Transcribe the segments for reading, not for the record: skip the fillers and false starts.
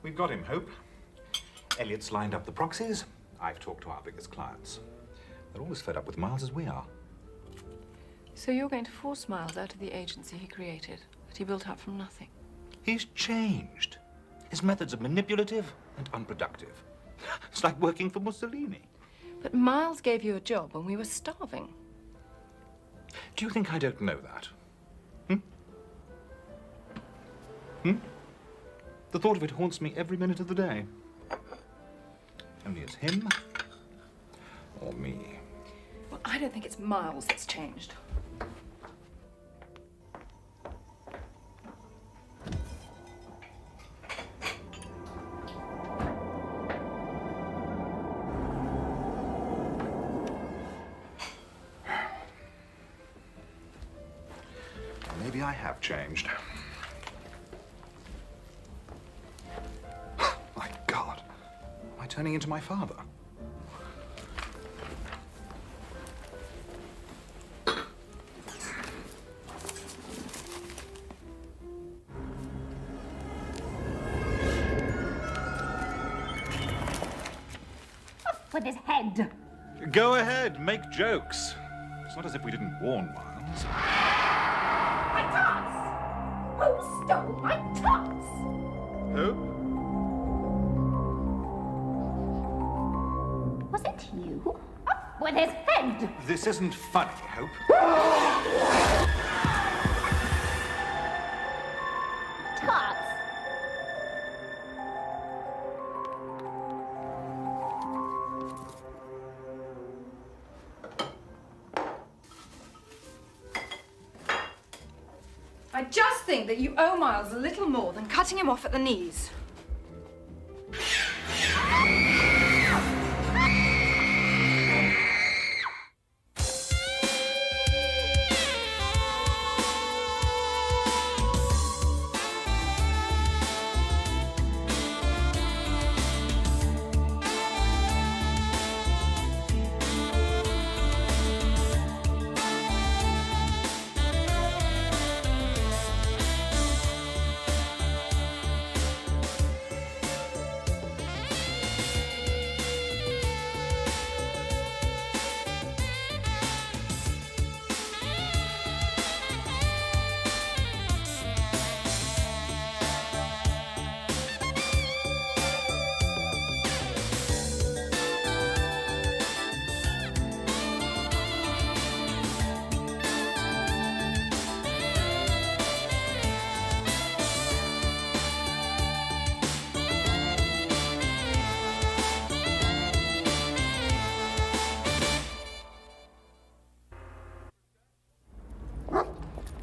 We've got him, Hope. Elliot's lined up the proxies. I've talked to our biggest clients. They're all as fed up with Miles as we are. So you're going to force Miles out of the agency he created, that he built up from nothing? He's changed. His methods are manipulative and unproductive. It's like working for Mussolini. But Miles gave you a job when we were starving. Do you think I don't know that? The thought of it haunts me every minute of the day. Only it's him or me. Well, I don't think it's Miles that's changed. Maybe I have changed. My God, am I turning into my father? With his head. Go ahead, make jokes. It's not as if we didn't warn Miles. My tarts! Who stole my tarts? Who? Was it you? Up with his head! This isn't funny, Hope. Tarts! I just think that you owe Miles a little more than cutting him off at the knees.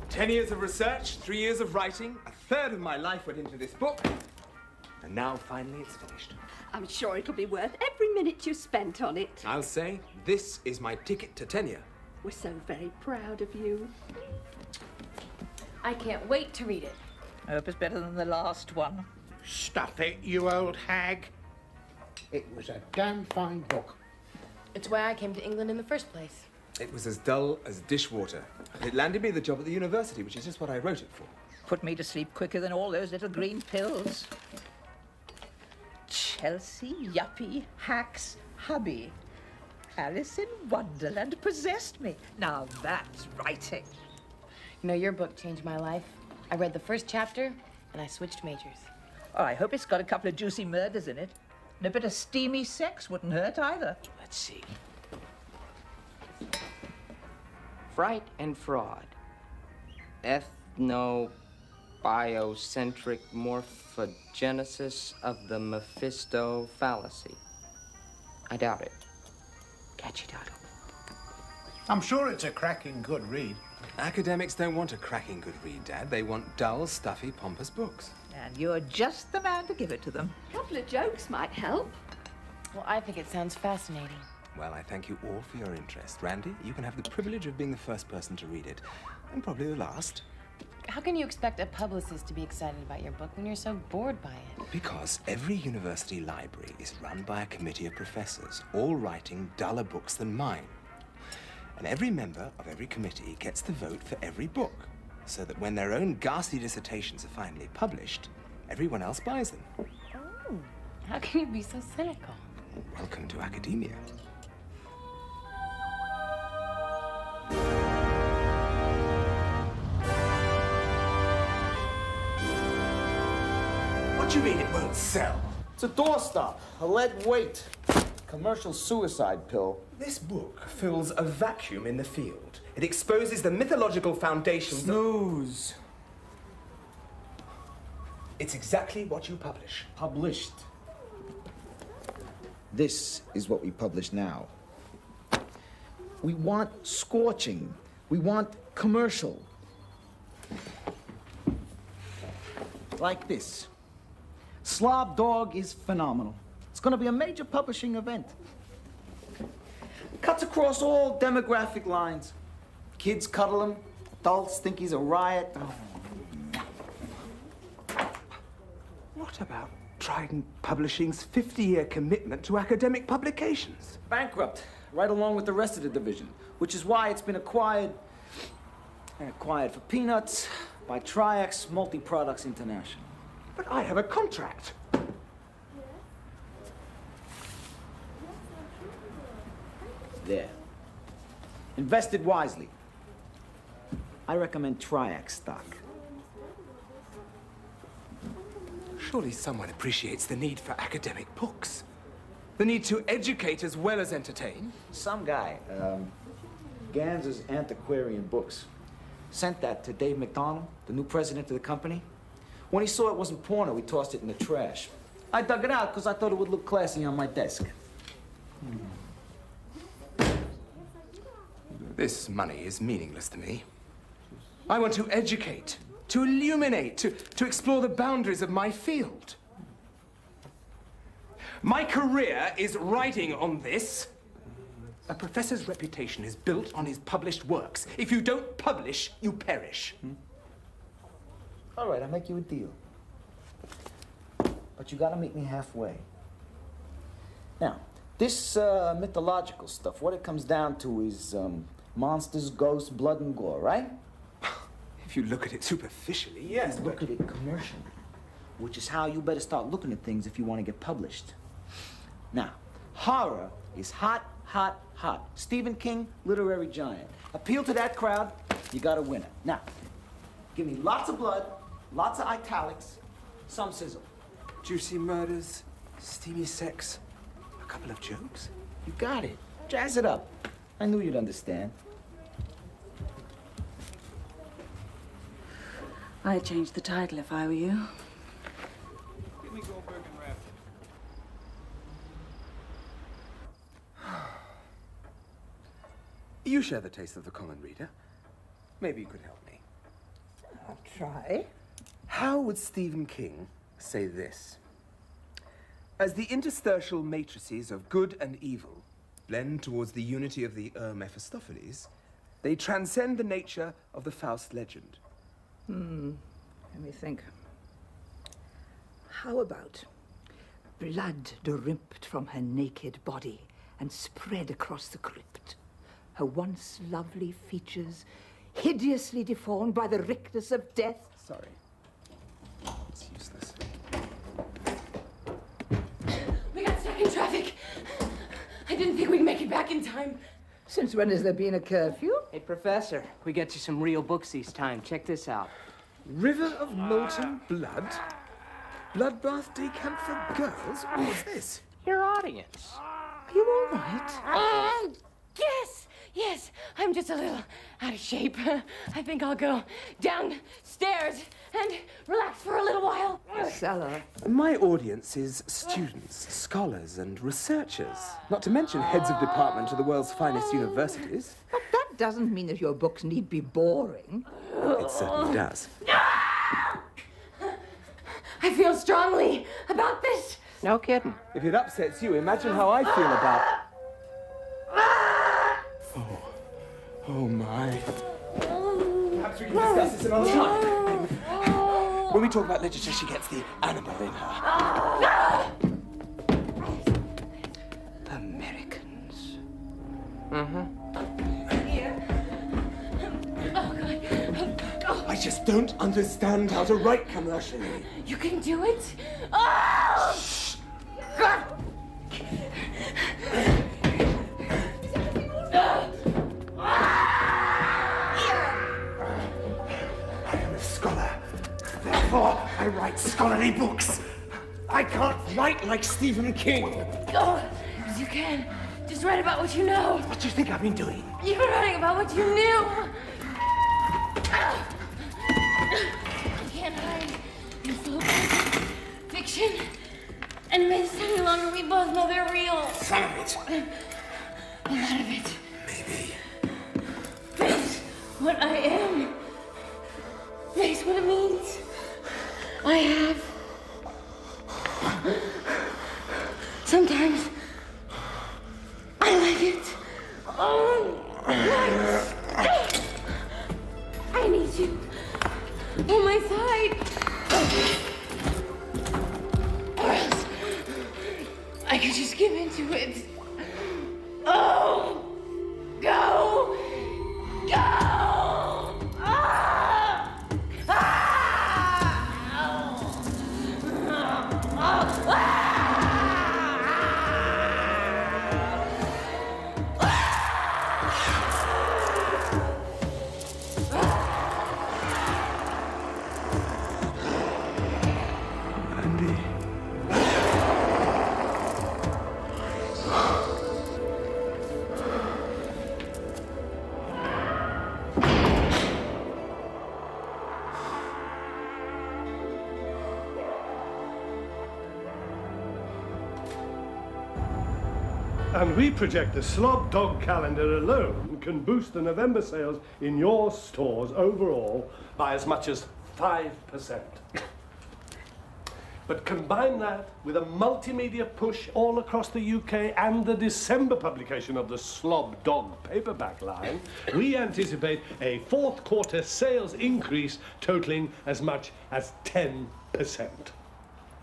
Ten years of research, 3 years of writing, a third of my life went into this book, and now finally it's finished. I'm sure it'll be worth every minute you spent on it. I'll say, this is my ticket to tenure. We're so very proud of you. I can't wait to read it. I hope it's better than the last one. Stuff it, you old hag. It was a damn fine book. It's why I came to England in the first place. It was as dull as dishwater. It landed me the job at the university, which is just what I wrote it for. Put me to sleep quicker than all those little green pills. Chelsea, yuppie, hacks, hubby. Alice in Wonderland possessed me. Now that's writing. You know, your book changed my life. I read the first chapter, and I switched majors. Oh, I hope it's got a couple of juicy murders in it. And a bit of steamy sex wouldn't hurt either. Let's see. Fright and fraud. Ethno-biocentric morphogenesis of the Mephisto fallacy. I doubt it. Catchy title. I'm sure it's a cracking good read. Academics don't want a cracking good read, Dad. They want dull, stuffy, pompous books. And you're just the man to give it to them. A couple of jokes might help. Well, I think it sounds fascinating. Well, I thank you all for your interest. Randy, you can have the privilege of being the first person to read it, and probably the last. How can you expect a publicist to be excited about your book when you're so bored by it? Because every university library is run by a committee of professors, all writing duller books than mine. And every member of every committee gets the vote for every book, so that when their own ghastly dissertations are finally published, everyone else buys them. How can you be so cynical? Welcome to academia. What do you mean it won't sell? It's a doorstop, a lead weight, commercial suicide pill. This book fills a vacuum in the field. It exposes the mythological foundations. Snooze. It's exactly what you publish. Published. This is what we publish now. We want scorching. We want commercial. Like this. Slob Dog is phenomenal. It's going to be a major publishing event. Cuts across all demographic lines. Kids cuddle him. Adults think he's a riot. Oh. What about Trident Publishing's 50-year commitment to academic publications? Bankrupt, right along with the rest of the division, which is why it's been acquired for peanuts by Triax Multi-Products International. But I have a contract. There. Invested wisely. I recommend Triax stock. Surely someone appreciates the need for academic books. The need to educate as well as entertain. Some guy, Gans's Antiquarian Books, sent that to Dave McDonald, the new president of the company. When he saw it wasn't porno, he tossed it in the trash. I dug it out because I thought it would look classy on my desk. This money is meaningless to me. I want to educate, to illuminate, to explore the boundaries of my field. My career is riding on this. A professor's reputation is built on his published works. If you don't publish, you perish. All right, I'll make you a deal. But you gotta meet me halfway. Now, this mythological stuff, what it comes down to is monsters, ghosts, blood, and gore, right? If you look at it superficially, yes, but... Look at it commercially, which is how you better start looking at things if you want to get published. Now, horror is hot, hot, hot. Stephen King, literary giant. Appeal to that crowd, you got a winner. Now, give me lots of blood, lots of italics, some sizzle. Juicy murders, steamy sex, a couple of jokes. You got it. Jazz it up. I knew you'd understand. I'd change the title if I were you. Give me Goldberg and Raptor. You share the taste of the common reader. Maybe you could help me. I'll try. How would Stephen King say this? As the interstitial matrices of good and evil blend towards the unity of the Mephistopheles, they transcend the nature of the Faust legend. Let me think. How about blood dripped from her naked body and spread across the crypt? Her once lovely features hideously deformed by the richness of death. Sorry. It's useless. We got stuck in traffic. I didn't think we'd make it back in time. Since when has there been a curfew? Hey, Professor, we got you some real books this time. Check this out. River of molten blood? Bloodbath day camp for girls? What's this? Your audience. Are you all right? Yes, I'm just a little out of shape. I think I'll go downstairs and relax for a little while. Cellar. My audience is students, scholars, and researchers. Not to mention heads of department of the world's finest universities. But that doesn't mean that your books need be boring. It certainly does. I feel strongly about this. No kidding. If it upsets you, imagine how I feel about... Oh my. Perhaps we can discuss this another time. When we talk about literature, she gets the animal in her. Americans. I just don't understand how to write commercially. You can do it. Oh! write scholarly books. I can't write like Stephen King. Oh, you can. Just write about what you know. What do you think I've been doing? You've been writing about what you knew. You can't hide. You're full of fiction. And it makes any longer we both know they're real. Some of it. A lot of it. Maybe. Face what I am. Face what it means. I have. Sometimes I like it. Oh, nice. I need you on my side. Or else I could just give into it. Oh, go, go. Ah! Ah! Oh! Ah! And we project the Slob Dog calendar alone can boost the November sales in your stores overall by as much as 5%. But combine that with a multimedia push all across the UK and the December publication of the Slob Dog paperback line, we anticipate a fourth quarter sales increase totaling as much as 10%.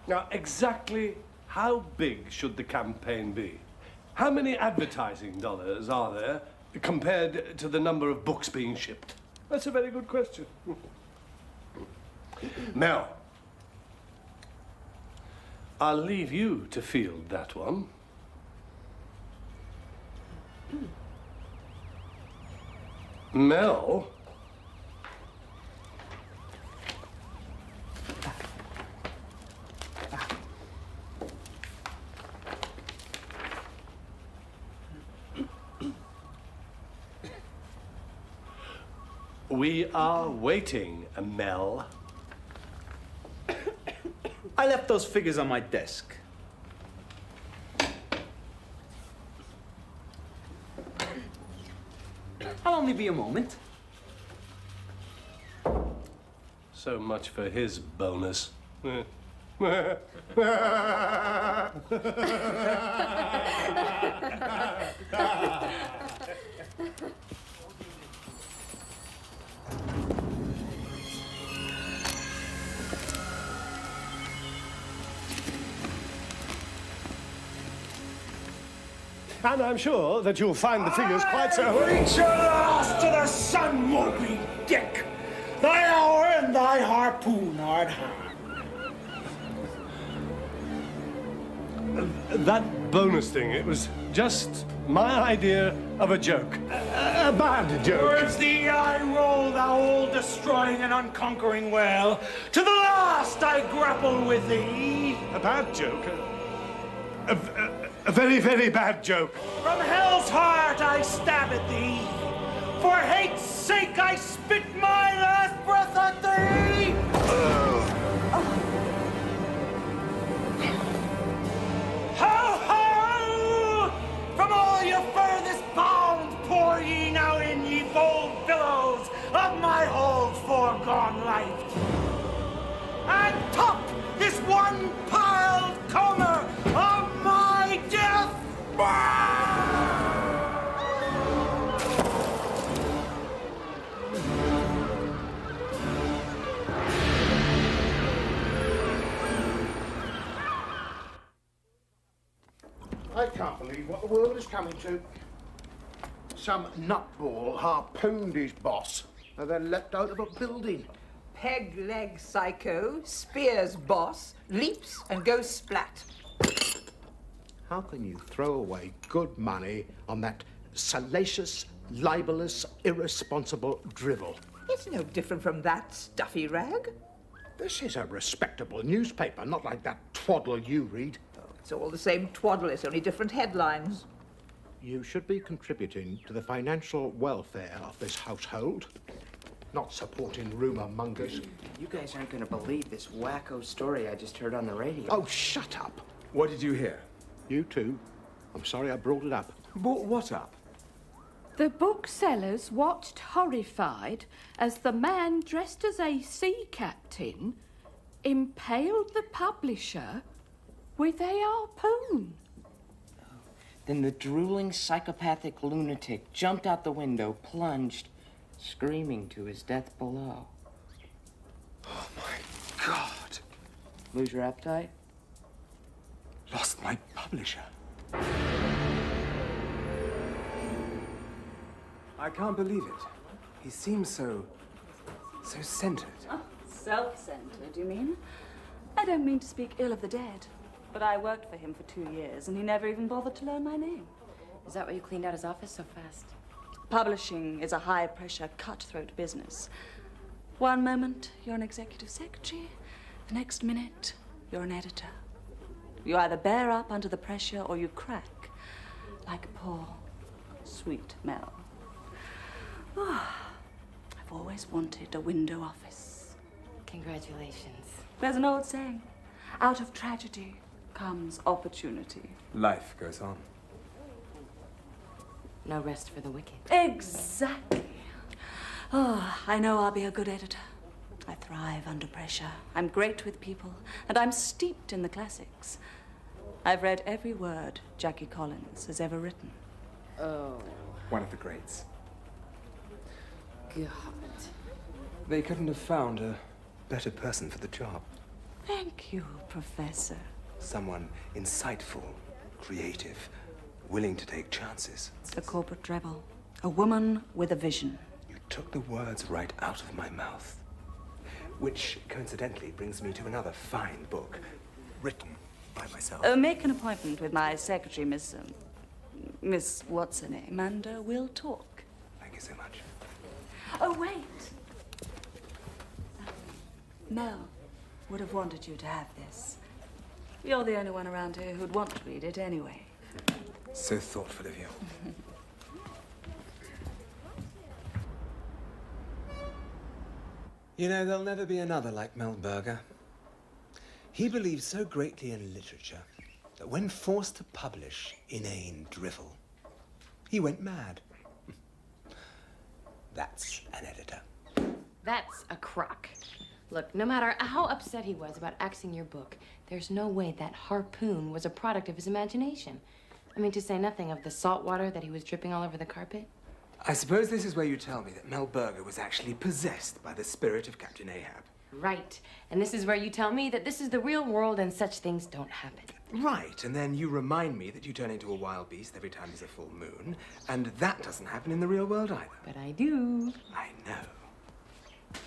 Now, exactly how big should the campaign be? How many advertising dollars are there compared to the number of books being shipped? That's a very good question. Mel, I'll leave you to field that one. Mel? We are waiting, Mel. I left those figures on my desk. I'll only be a moment. So much for his bonus. And I'm sure that you'll find the figures quite so... Reach your last to the sun, Moby Dick! Thy hour and thy harpoon art hand. That bonus thing, it was just my idea of a joke. A bad joke. Towards thee I roll, thou all-destroying and unconquering whale. To the last I grapple with thee. A bad joke? A very, very bad joke. From hell's heart I stab at thee. For hate's sake I spit my last breath at thee. Ho, ho! From all your furthest bounds pour ye now in, ye bold billows of my whole foregone life. And top this one piled comber of my death! I can't believe what the world is coming to. Some nutball harpooned his boss and then leapt out of a building. Peg-leg psycho, spears boss, leaps and goes splat. How can you throw away good money on that salacious, libelous, irresponsible drivel? It's no different from that stuffy rag. This is a respectable newspaper, not like that twaddle you read. It's all the same twaddle, it's only different headlines. You should be contributing to the financial welfare of this household, not supporting rumour mongers. You guys aren't gonna believe this wacko story I just heard on the radio. Oh, shut up. What did you hear? You too. I'm sorry I brought it up. Brought what up? The booksellers watched horrified as the man dressed as a sea captain impaled the publisher with a harpoon. Then the drooling psychopathic lunatic jumped out the window, plunged, screaming to his death below. Oh, my God. Lose your appetite? Lost my publisher. I can't believe it. He seems so centered. Oh, self-centered, you mean? I don't mean to speak ill of the dead, but I worked for him for 2 years, and he never even bothered to learn my name. Is that why you cleaned out his office so fast? Publishing is a high-pressure, cutthroat business. One moment, you're an executive secretary. The next minute, you're an editor. You either bear up under the pressure or you crack, like poor, sweet Mel. Oh, I've always wanted a window office. Congratulations. There's an old saying, out of tragedy comes opportunity. Life goes on. No rest for the wicked. Exactly. Oh, I know I'll be a good editor. I thrive under pressure. I'm great with people, and I'm steeped in the classics. I've read every word Jackie Collins has ever written. Oh. One of the greats. God. They couldn't have found a better person for the job. Thank you, Professor. Someone insightful, creative, willing to take chances. A corporate rebel. A woman with a vision. You took the words right out of my mouth. Which, coincidentally, brings me to another fine book, written by myself. Make an appointment with my secretary, Miss What's-her-name, and we'll talk. Thank you so much. Oh, wait. Mel would have wanted you to have this. You're the only one around here who'd want to read it anyway. So thoughtful of you. You know, there'll never be another like Mel Berger. He believed so greatly in literature that when forced to publish inane drivel, he went mad. That's an editor. That's a crock. Look, no matter how upset he was about axing your book, there's no way that harpoon was a product of his imagination. I mean, to say nothing of the salt water that he was dripping all over the carpet. I suppose this is where you tell me that Mel Berger was actually possessed by the spirit of Captain Ahab. Right. And this is where you tell me that this is the real world and such things don't happen. Right, and then you remind me that you turn into a wild beast every time there's a full moon, and that doesn't happen in the real world either. But I do. I know.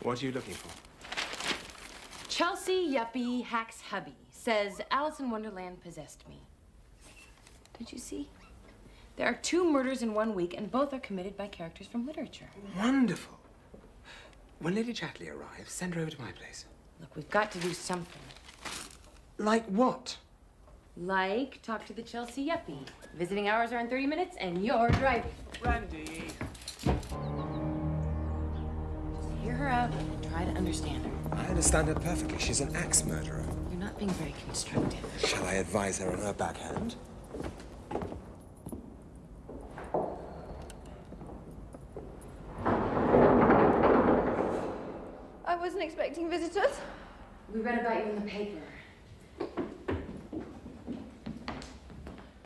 What are you looking for? Chelsea Yuppie Hacks Hubby says Alice in Wonderland possessed me. Did you see? There are 2 murders in 1 week, and both are committed by characters from literature. Wonderful. When Lady Chatley arrives, send her over to my place. Look, we've got to do something. Like what? Like talk to the Chelsea Yuppie. Visiting hours are in 30 minutes, and you're driving. Randy. Just hear her out and try to understand her. I understand her perfectly. She's an axe murderer. You're not being very constructive. Shall I advise her on her backhand? I wasn't expecting visitors. We read about you in the paper.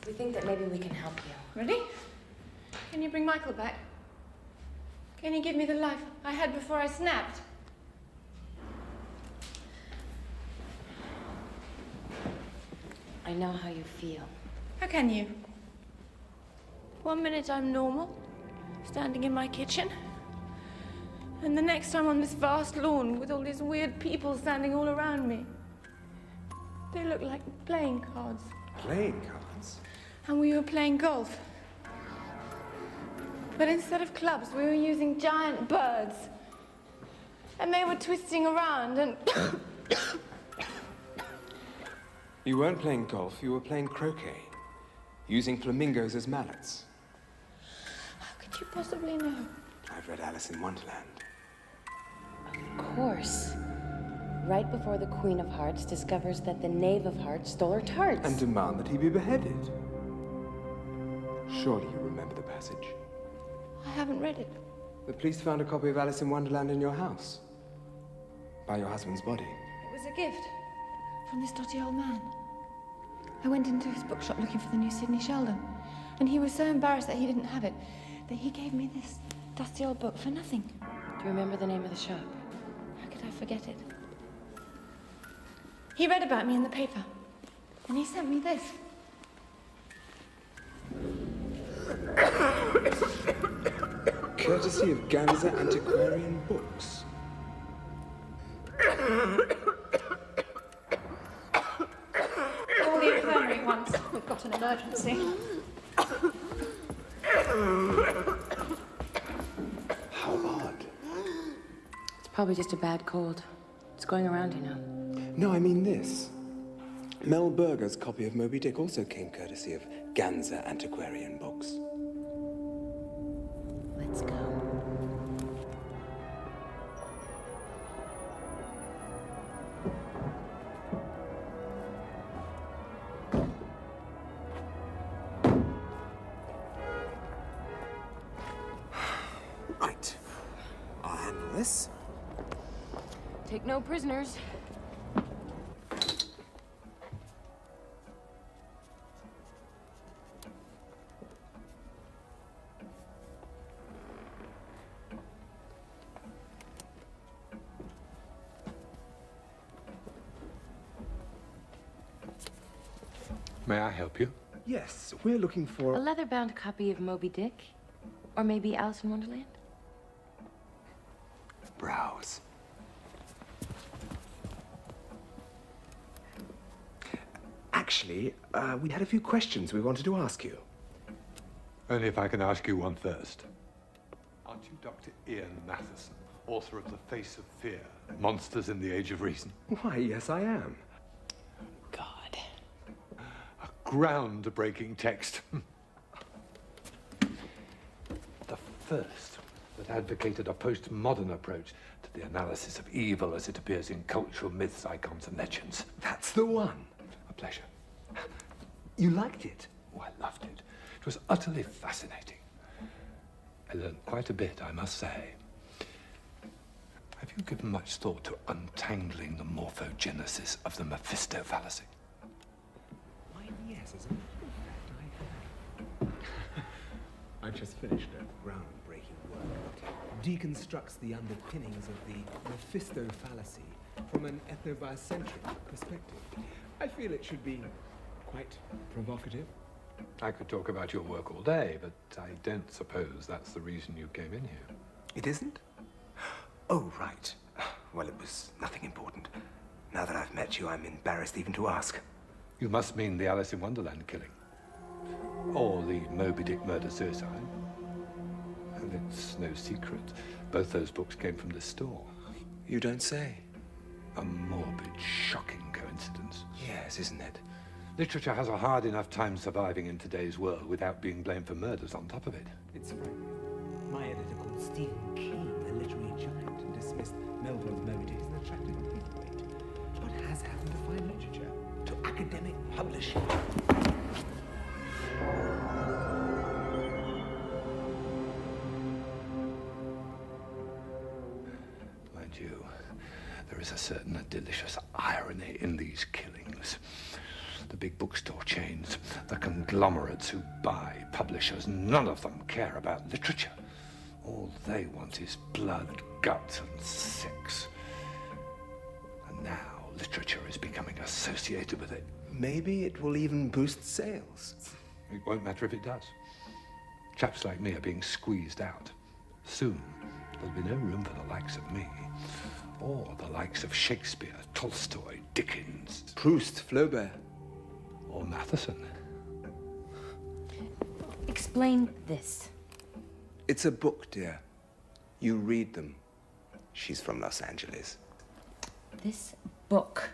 We think that maybe we can help you. Ready? Can you bring Michael back? Can you give me the life I had before I snapped? I know how you feel. How can you? 1 minute I'm normal, standing in my kitchen. And the next I'm on this vast lawn with all these weird people standing all around me. They look like playing cards. Playing cards? And we were playing golf. But instead of clubs, we were using giant birds. and they were twisting around and... You weren't playing golf, you were playing croquet, using flamingos as mallets. How could you possibly know? I've read Alice in Wonderland. Of course. Right before the Queen of Hearts discovers that the Knave of Hearts stole her tarts. And demand that he be beheaded. Surely you remember the passage. I haven't read it. The police found a copy of Alice in Wonderland in your house. By your husband's body. It was a gift from this dotty old man. I went into his bookshop looking for the new Sidney Sheldon, and he was so embarrassed that he didn't have it that he gave me this dusty old book for nothing. Do you remember the name of the shop? How could I forget it? He read about me in the paper, and he sent me this. Courtesy of Ganza Antiquarian Books. All the infirmary ones. We've got an emergency. How odd. It's probably just a bad cold. It's going around, you know. No, I mean this. Mel Berger's copy of Moby Dick also came courtesy of Ganza Antiquarian Books. Let's go. Right. I'll handle this. Take no prisoners. May I help you? Yes, we're looking for... A leather-bound copy of Moby Dick? Or maybe Alice in Wonderland? Browse. Actually, we had a few questions we wanted to ask you. Only if I can ask you one first. Aren't you Dr. Ian Matheson, author of The Face of Fear, Monsters in the Age of Reason? Why, yes, I am. God. A groundbreaking text. The first that advocated a postmodern approach to the analysis of evil as it appears in cultural myths, icons, and legends. That's the one. A pleasure. You liked it? Oh, I loved it. It was utterly fascinating. I learned quite a bit, I must say. Have you given much thought to untangling the morphogenesis of the Mephisto fallacy? Why, yes, as a matter of fact, I just finished a groundbreaking work that deconstructs the underpinnings of the Mephisto fallacy from an ethnobicentric perspective. I feel it should be quite provocative. I could talk about your work all day, but I don't suppose that's the reason you came in here. It isn't? Oh, right. Well, it was nothing important. Now that I've met you, I'm embarrassed even to ask. You must mean the Alice in Wonderland killing. Or the Moby Dick murder-suicide. And it's no secret. Both those books came from this store. You don't say. A morbid, shocking coincidence. Yes, isn't it? Literature has a hard enough time surviving in today's world without being blamed for murders on top of it. It's frightening. My editor called Stephen King a literary giant and dismissed Melville's Moby Dick as an attractive paperweight. What has happened to fine literature? To academic publishing? Mind you, there is a certain delicious irony in these killings. The big bookstore chains, the conglomerates who buy publishers, none of them care about literature. All they want is blood, guts, and sex. And now literature is becoming associated with it. Maybe it will even boost sales. It won't matter if it does. Chaps like me are being squeezed out. Soon, there'll be no room for the likes of me. Or the likes of Shakespeare, Tolstoy, Dickens. Proust, Flaubert. Or Matheson. Explain this. It's a book, dear. You read them. She's from Los Angeles. This book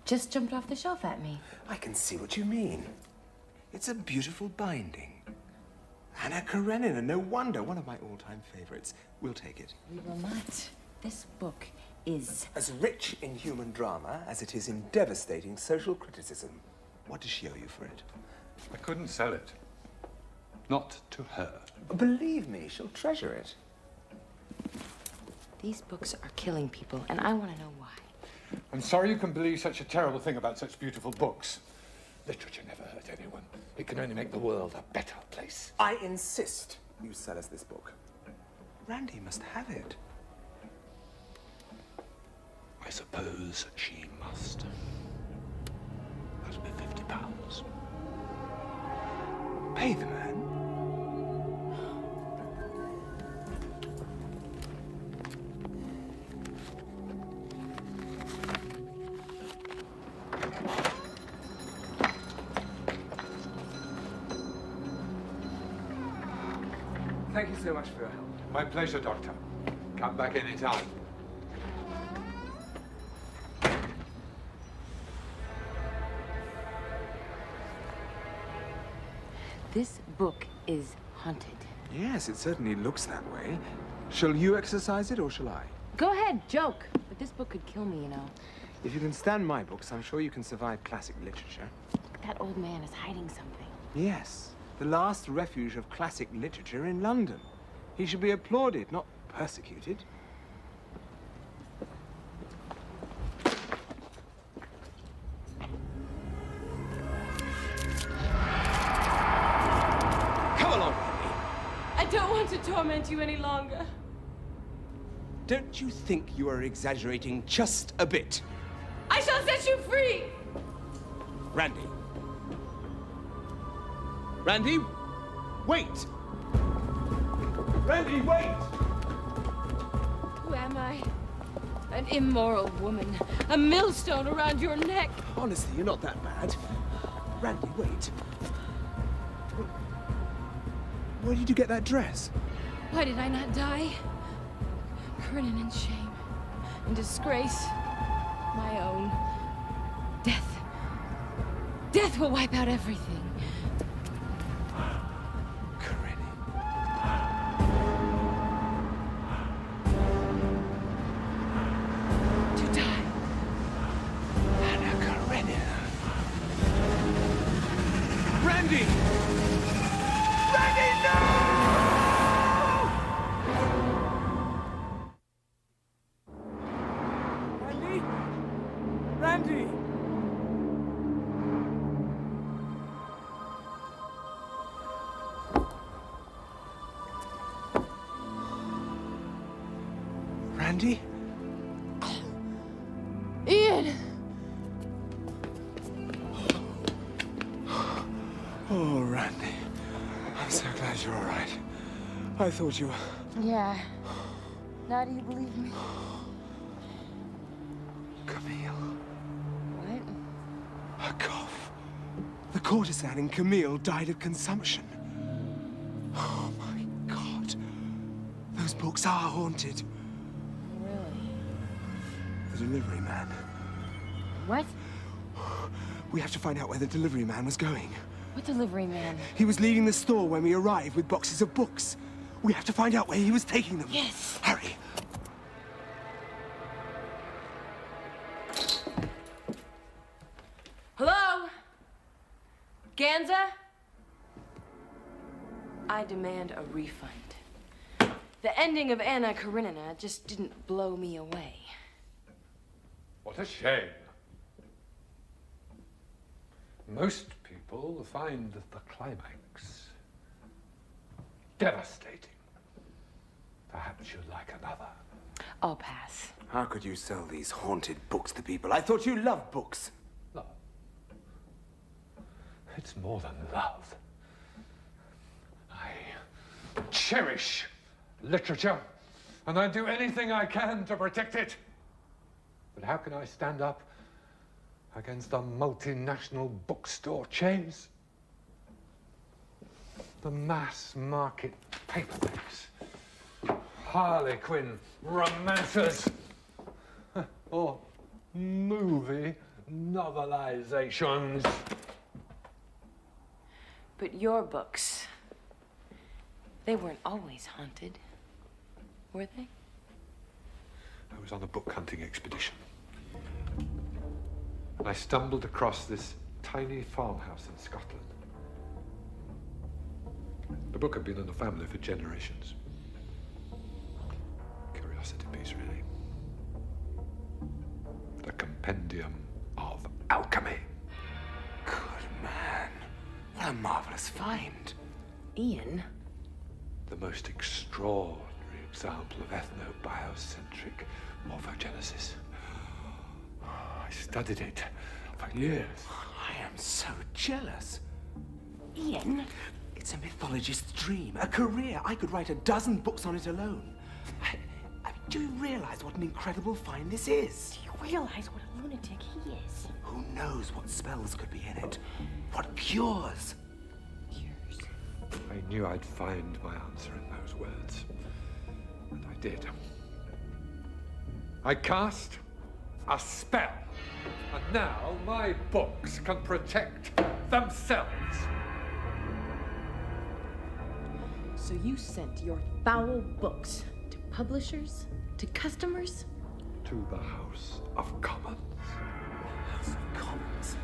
just jumped off the shelf at me. I can see what you mean. It's a beautiful binding. Anna Karenina, no wonder. One of my all-time favorites. We'll take it. We will not. This book is as rich in human drama as it is in devastating social criticism. What does she owe you for it? I couldn't sell it. Not to her. Believe me, she'll treasure it. These books are killing people, and I want to know why. I'm sorry you can believe such a terrible thing about such beautiful books. Literature never hurt anyone. It can only make the world a better place. I insist you sell us this book. Randy must have it. I suppose she must. That'll be £50. Pay the man. Thank you so much for your help. My pleasure, Doctor. Come back any time. This book is haunted. Yes, it certainly looks that way. Shall you exercise it, or shall I? Go ahead, joke. But this book could kill me, you know. If you can stand my books, I'm sure you can survive classic literature. That old man is hiding something. Yes, the last refuge of classic literature in London. He should be applauded, not persecuted. Come along with me. I don't want to torment you any longer. Don't you think you are exaggerating just a bit? I shall set you free! Randy. Randy, wait! Randy, wait! Who am I? An immoral woman. A millstone around your neck. Honestly, you're not that bad. Randy, wait. Where did you get that dress? Why did I not die? Grinning in shame, in disgrace. My own. Death. Death will wipe out everything. To die. Anna Karenina. Randy! Randy, no! Randy? Randy! Randy? Ian! Oh, Randy. I'm so glad you're all right. I thought you were... Yeah. Now do you believe me? Camille. What? Her cough. The courtesan in Camille died of consumption. Oh, my God. Those books are haunted. Really? The delivery man. What? We have to find out where the delivery man was going. What delivery man? He was leaving the store when we arrived with boxes of books. We have to find out where he was taking them. Yes. Hurry. Hello? Ganza? I demand a refund. The ending of Anna Karenina just didn't blow me away. What a shame. Most people find the climax devastating. Perhaps you'd like another. I'll pass. How could you sell these haunted books to people? I thought you loved books. Love. It's more than love. I cherish literature, and I do anything I can to protect it. But how can I stand up against the multinational bookstore chains? The mass market paperbacks. Harlequin romances or movie novelizations. But your books, they weren't always haunted, were they? I was on a book hunting expedition. I stumbled across this tiny farmhouse in Scotland. The book had been in the family for generations. Curiosity piece, really. The Compendium of Alchemy. Good man. What a marvelous find. Ian? The most extraordinary example of ethnobiocentric morphogenesis. I studied it for years. I am so jealous. Ian? It's a mythologist's dream, a career. I could write a dozen books on it alone. Do you realize what an incredible find this is? Do you realize what a lunatic he is? Who knows what spells could be in it? What cures? I knew I'd find my answer in those words. And I did. I cast a spell. And now my books can protect themselves. So you sent your foul books to publishers, to customers? To the House of Commons. House of Commons?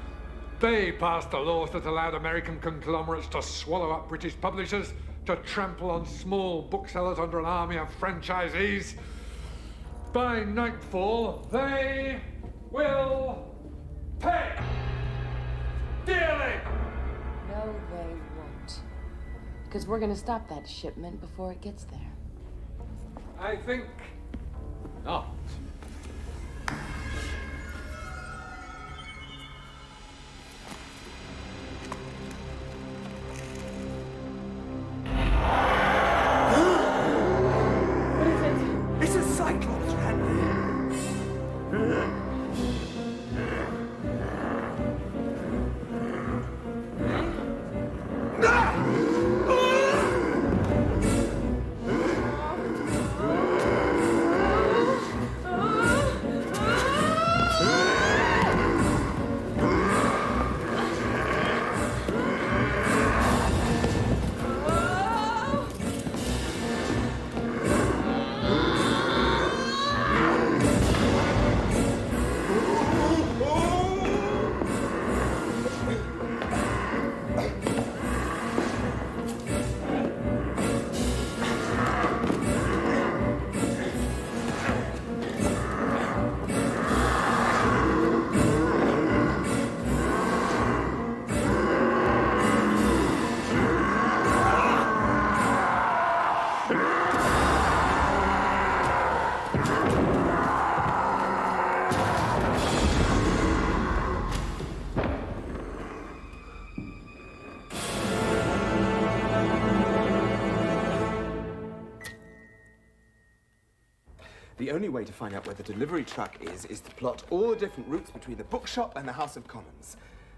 They passed the laws that allowed American conglomerates to swallow up British publishers, to trample on small booksellers under an army of franchisees. By nightfall, they will pay dearly. No, they won't. Because we're gonna stop that shipment before it gets there. I think not. What is it? It's a cyclops, Randy. The only way to find out where the delivery truck is to plot all the different routes between the bookshop and the House of Commons.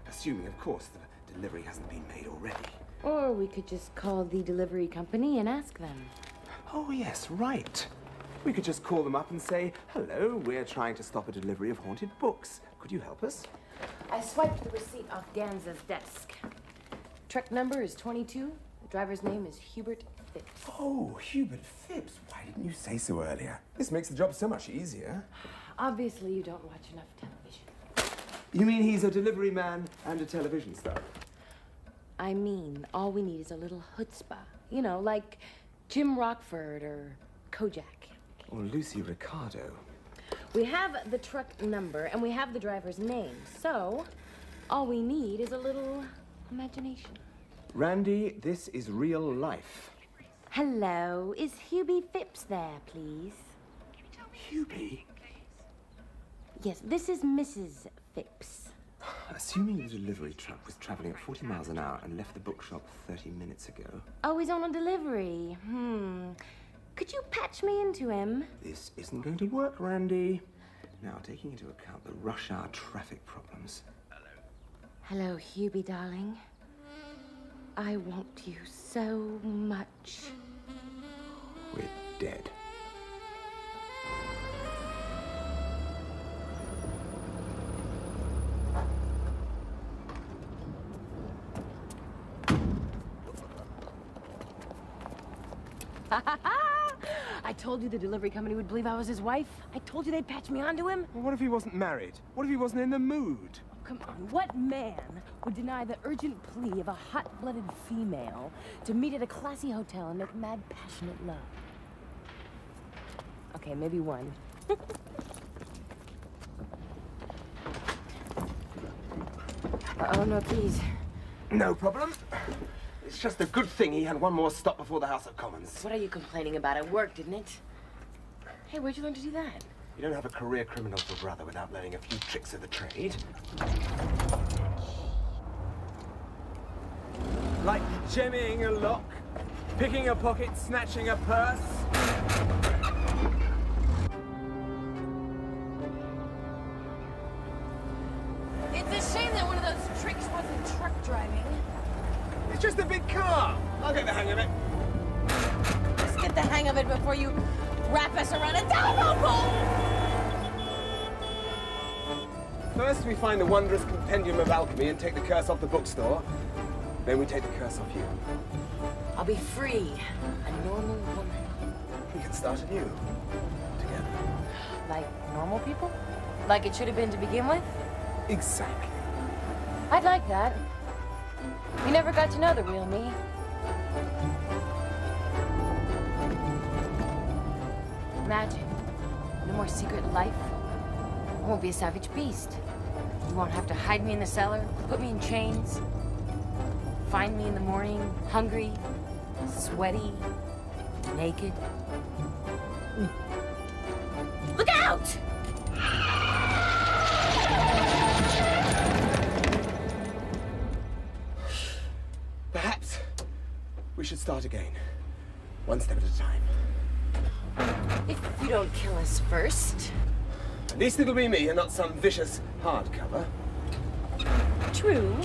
Assuming, of course, the delivery hasn't been made already. Or we could just call the delivery company and ask them. Oh, yes, right. We could just call them up and say, hello, we're trying to stop a delivery of haunted books. Could you help us? I swiped the receipt off Danza's desk. Truck number is 22. The driver's name is Hubert Phipps. Oh, Hubert Phipps. Why didn't you say so earlier? This makes the job so much easier. Obviously, you don't watch enough television. You mean he's a delivery man and a television star? I mean, all we need is a little chutzpah. You know, like Jim Rockford or Kojak. Or Lucy Ricardo. We have the truck number and we have the driver's name. So, all we need is a little imagination. Randy, this is real life. Hello, is Hubie Phipps there, please? Hubie? Yes, this is Mrs. Phipps. Assuming the delivery truck was traveling at 40 miles an hour and left the bookshop 30 minutes ago. Oh, he's on a delivery. Could you patch me into him? This isn't going to work, Randy. Now, taking into account the rush hour traffic problems. Hello, Hubie, darling. I want you so much. We're dead. I told you the delivery company would believe I was his wife. I told you they'd patch me onto him. Well, what if he wasn't married? What if he wasn't in the mood? Come on, what man would deny the urgent plea of a hot-blooded female to meet at a classy hotel and make mad, passionate love? Okay, maybe one. Oh, no, please. No problem. It's just a good thing he had one more stop before the House of Commons. What are you complaining about? It worked, didn't it? Hey, where'd you learn to do that? You don't have a career criminal for brother without learning a few tricks of the trade. Like jemmying a lock, picking a pocket, snatching a purse. It's a shame that one of those tricks wasn't truck driving. It's just a big car. I'll get the hang of it. Just get the hang of it before you wrap us around a telephone pole! First, we find the wondrous compendium of alchemy and take the curse off the bookstore. Then we take the curse off you. I'll be free, a normal woman. We can start anew. Together. Like normal people? Like it should have been to begin with? Exactly. I'd like that. You never got to know the real me. Imagine. No more secret life. I won't be a savage beast. You won't have to hide me in the cellar, put me in chains, find me in the morning, hungry, sweaty, naked. Look out! Perhaps we should start again. One step at a time. If you don't kill us first. At least it'll be me and not some vicious hardcover. True.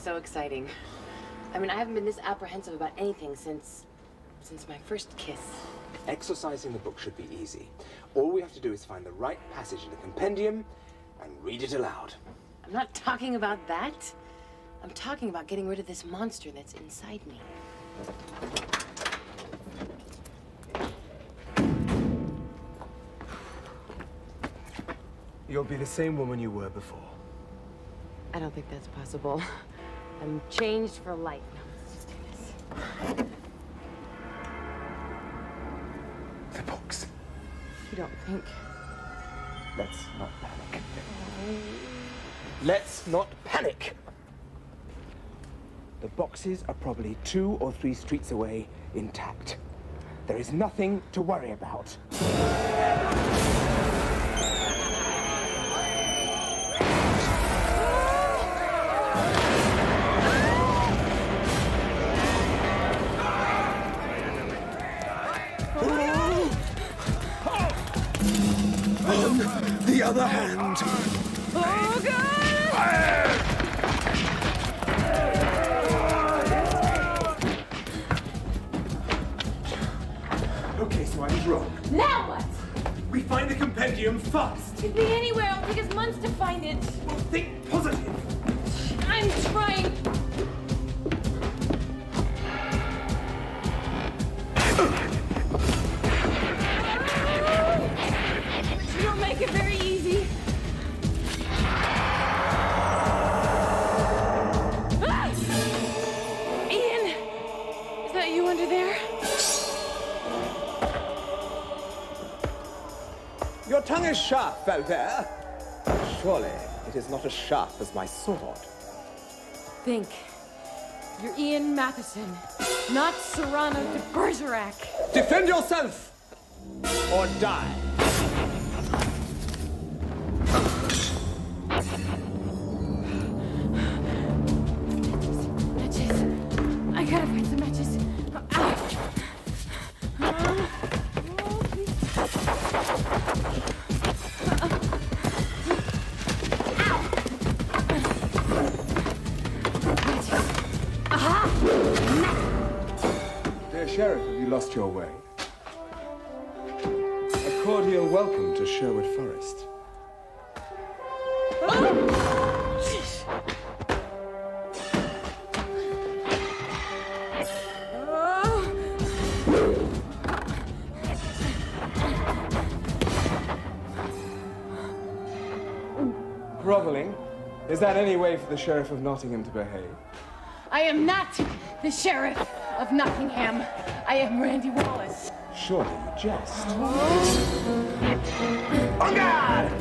So exciting. I mean, I haven't been this apprehensive about anything since my first kiss. Exercising the book should be easy. All we have to do is find the right passage in the compendium and read it aloud. I'm not talking about that. I'm talking about getting rid of this monster that's inside me. You'll be the same woman you were before. I don't think that's possible. I'm changed for life. Now, let's just do this. The books. You don't think? Let's not panic. Let's not panic! The boxes are probably 2 or 3 streets away, intact. There is nothing to worry about. On the other hand... Oh, God! Okay, so I was wrong. Now what? We find the compendium fast. It could be anywhere. It'll take us months to find it. Well, think positive. I'm trying. You don't make it very easy. Ah! Ian, is that you under there? Your tongue is sharp, Valverde. Surely it is not as sharp as my sword. Think. You're Ian Matheson, not Serrano de Bergerac. Defend yourself! Or die. Matches. I gotta find some matches. Dear Sheriff, have you lost your way? A cordial welcome to Sherwood Forest. Groveling? Is that any way for the Sheriff of Nottingham to behave? I am not the Sheriff of Nottingham. I am Randy Wallace. Surely you jest. On guard!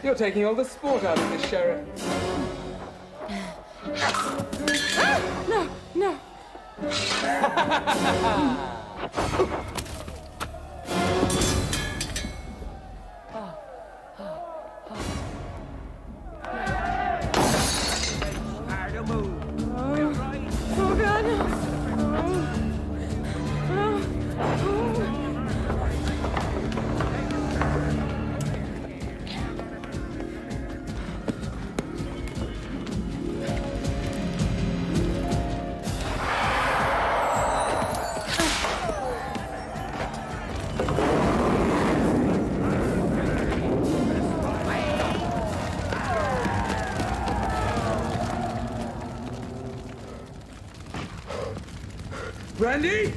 You're taking all the sport out of this, Sheriff. No, no. Oh, God, no. Randy!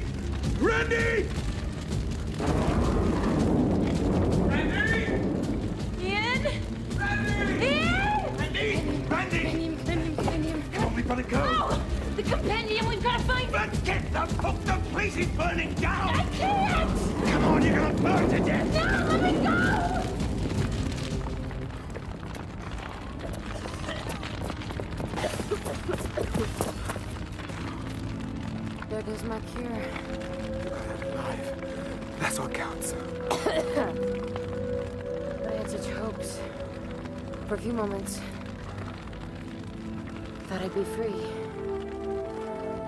Randy! Ian? Randy! Ian? Randy! Randy! Come on, we've got to go. Oh, the compendium, we've got to find... But get the book, the place is burning down! I can't! Come on, you're gonna burn to death! No, let me go! There goes my cure. That's what counts. But I had such hopes. For a few moments, thought I'd be free.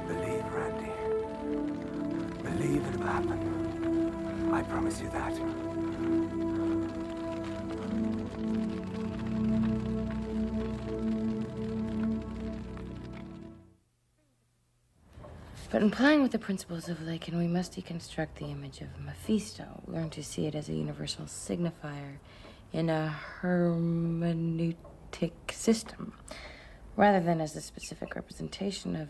Believe, Randy. Believe it'll happen. I promise you that. But in playing with the principles of Lacan, we must deconstruct the image of Mephisto, learn to see it as a universal signifier in a hermeneutic system, rather than as a specific representation of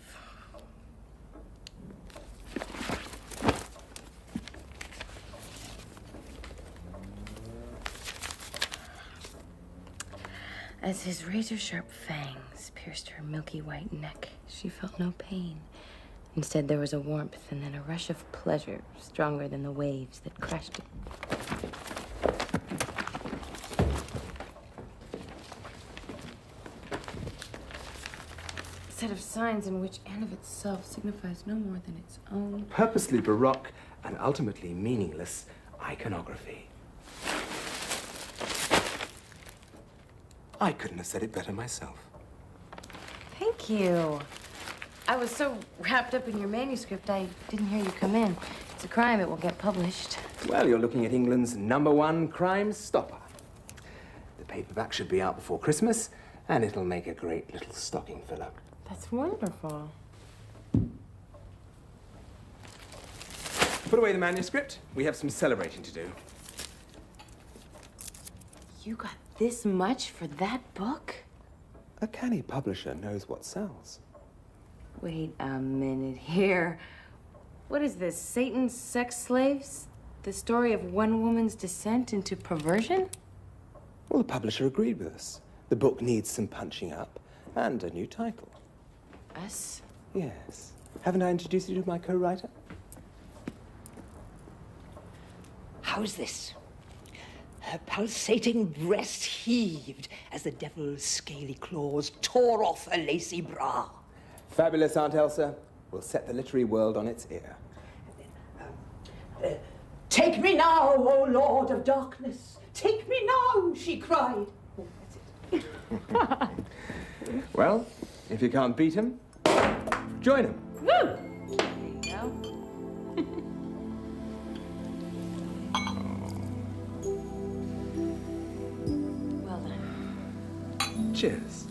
As his razor-sharp fangs pierced her milky white neck, she felt no pain. Instead, there was a warmth and then a rush of pleasure, stronger than the waves that crashed it. A set of signs in which and of itself signifies no more than its own. Purposely baroque and ultimately meaningless iconography. I couldn't have said it better myself. Thank you. I was so wrapped up in your manuscript, I didn't hear you come in. It's a crime, it will get published. Well, you're looking at England's #1 crime stopper. The paperback should be out before Christmas, and it'll make a great little stocking filler. That's wonderful. Put away the manuscript. We have some celebrating to do. You got this much for that book? A canny publisher knows what sells. Wait a minute here. What is this, Satan's sex slaves? The story of one woman's descent into perversion? Well, the publisher agreed with us. The book needs some punching up and a new title. Us? Yes. Haven't I introduced you to my co-writer? How's this? Her pulsating breast heaved as the devil's scaly claws tore off her lacy bra. Fabulous, Aunt Elsa. We'll set the literary world on its ear. Take me now, O Lord of Darkness. Take me now, she cried. Oh, that's it. Well, if you can't beat him, join him. Woo! There you go. Well then. Cheers.